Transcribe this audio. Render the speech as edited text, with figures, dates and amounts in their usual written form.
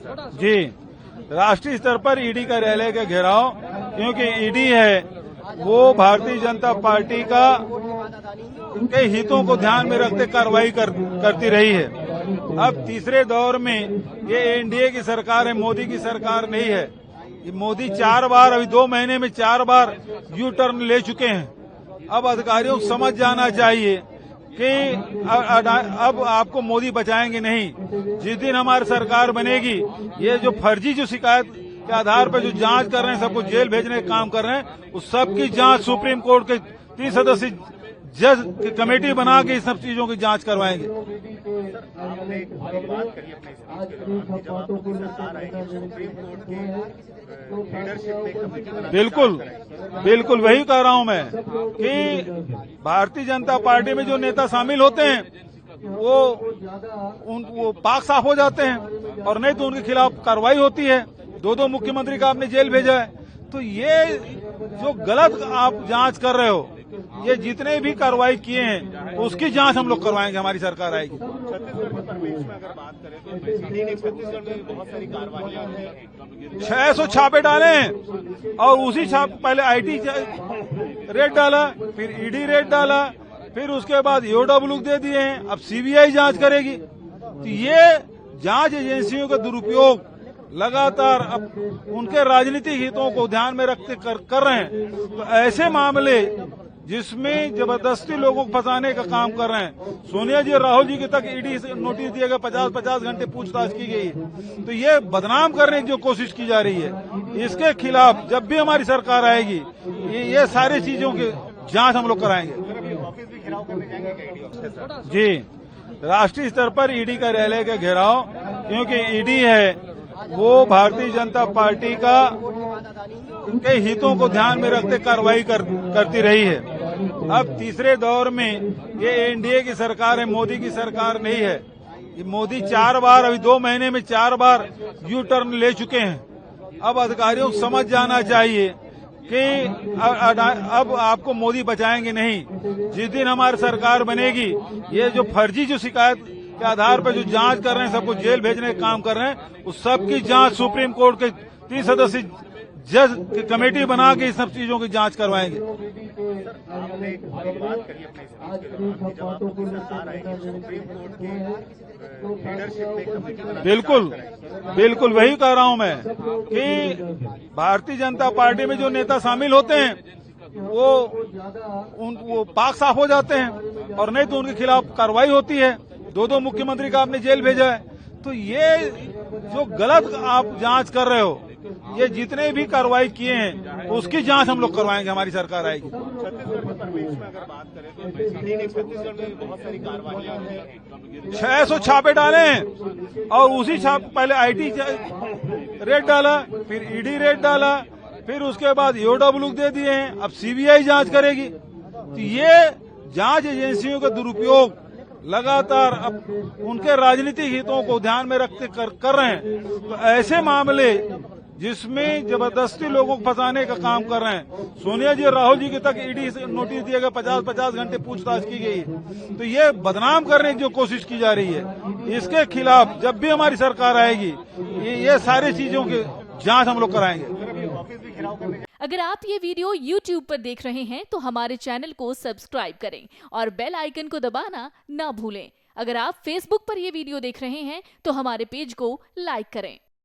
Sir? जी, राष्ट्रीय स्तर पर ईडी कार्यालय का घेराव, क्योंकि ईडी है वो भारतीय जनता पार्टी का के हितों को ध्यान में रखते कार्रवाई करती रही है। अब तीसरे दौर में ये एनडीए की सरकार है, मोदी की सरकार नहीं है। ये मोदी 4 बार, अभी 2 महीने में 4 बार यू टर्न ले चुके हैं। अब अधिकारियों को समझ जाना चाहिए कि अब आपको मोदी बचाएंगे नहीं। जिस दिन हमारी सरकार बनेगी, ये जो फर्जी जो शिकायत के आधार पर जो जांच कर रहे हैं, सबको जेल भेजने का काम कर रहे हैं, उस सब की जांच सुप्रीम कोर्ट के 3 सदस्यीय जज की कमेटी बना के इस सब चीजों की जांच करवाएंगे। आपने एक बात कही अपने स्पीच के दौरान कि जब आपकी सरकार आएगी सुप्रीम कोर्ट की लीडरशिप में कमेटी बना, बिल्कुल वही कह रहा हूं मैं कि भारतीय जनता पार्टी में जो नेता शामिल होते हैं वो पाक साफ हो जाते हैं, और नहीं तो उनके खिलाफ कार्रवाई होती है। 2 मुख्यमंत्री का आपने जेल भेजा है। तो ये जो गलत आप जांच कर रहे हो, ये जितने भी कार्रवाई किए हैं उसकी जांच हम लोग करवाएंगे, हमारी सरकार आएगी। छत्तीसगढ़ में प्रवेश में अगर बात करें तो ईडी ने छत्तीसगढ़ में बहुत सारी कार्रवाइयां की, 600 छापे डाले हैं, और उसी छाप पहले आईटी रेड डाला, फिर ईडी रेड डाला, फिर उसके बाद ईओडब्ल्यू दे दिए हैं, अब सीबीआई जांच करेगी। तो ये जांच एजेंसियों का दुरुपयोग लगातार अब उनके राजनीतिक हितों को ध्यान में रखते कर रहे हैं। तो ऐसे मामले जिसमें जबरदस्ती लोगों को फंसाने का काम कर रहे हैं, सोनिया जी, राहुल जी के तक ईडी से नोटिस दिया गया, 50-50 घंटे पूछताछ की गई है। तो ये बदनाम करने की जो कोशिश की जा रही है, इसके खिलाफ जब भी हमारी सरकार आएगी, ये सारी चीजों की जांच हम लोग कराएंगे। ऑफिस भी घेराव करने जाएंगे क्या ईडी ऑफिस सर? जी, राष्ट्रीय स्तर पर ईडी कार्यालय का घेराव, क्योंकि ईडी है वो भारतीय जनता पार्टी का के हितों को ध्यान में रखते कार्रवाई करती रही है। अब तीसरे दौर में ये एनडीए की सरकार है, मोदी की सरकार नहीं है। ये मोदी 4 बार, अभी 2 महीने में 4 बार यू टर्न ले चुके हैं। अब अधिकारियों को समझ जाना चाहिए कि अब आपको मोदी बचाएंगे नहीं। जिस दिन हमारी सरकार बनेगी, ये जो फर्जी जो शिकायत के आधार पर जो जांच कर रहे हैं, सबको जेल भेजने का काम कर रहे हैं, उस सब की जांच सुप्रीम कोर्ट के 3 सदस्यीय जज की कमेटी बना के इस सब चीजों की जांच करवाएंगे। आपने एक बात कही अपने स्पीच के दौरान कि जब आपकी सरकार आएगी सुप्रीम कोर्ट की लीडरशिप में कमेटी बना, बिल्कुल वही कह रहा हूं मैं कि भारतीय जनता पार्टी में जो नेता शामिल होते हैं वो पाक साफ हो जाते हैं, और नहीं तो उनके खिलाफ कार्रवाई होती है। 2 मुख्यमंत्री का आपने जेल भेजा है। तो ये जो गलत आप जांच कर रहे हो, ये जितने भी कार्रवाई किए हैं उसकी जांच हम लोग करवाएंगे, हमारी सरकार आएगी। छत्तीसगढ़ में प्रवेश में अगर बात करें तो ईडी ने छत्तीसगढ़ में बहुत सारी कार्रवाइयां की, 600 छापे डाले हैं, और उसी छाप पहले आईटी रेड डाला, फिर ईडी रेड डाला, फिर उसके बाद ईओडब्ल्यू दे दिए हैं, अब सीबीआई जांच करेगी। तो ये जांच एजेंसियों का दुरुपयोग लगातार अब उनके राजनीतिक हितों को ध्यान में रखते कर रहे हैं। तो ऐसे मामले जिसमें जबरदस्ती लोगों को फंसाने का काम कर रहे हैं, सोनिया जी, राहुल जी के तक ईडी से नोटिस दिया गया, 50-50 घंटे पूछताछ की गई है। तो ये बदनाम करने की जो कोशिश की जा रही है, इसके खिलाफ जब भी हमारी सरकार आएगी, ये सारी चीजों की जांच हम लोग कराएंगे। ऑफिस भी घेराव करने। अगर आप ये वीडियो YouTube पर देख रहे हैं तो हमारे चैनल को सब्सक्राइब करें और बेल आइकन को दबाना ना भूलें। अगर आप Facebook पर ये वीडियो देख रहे हैं तो हमारे पेज को लाइक करें।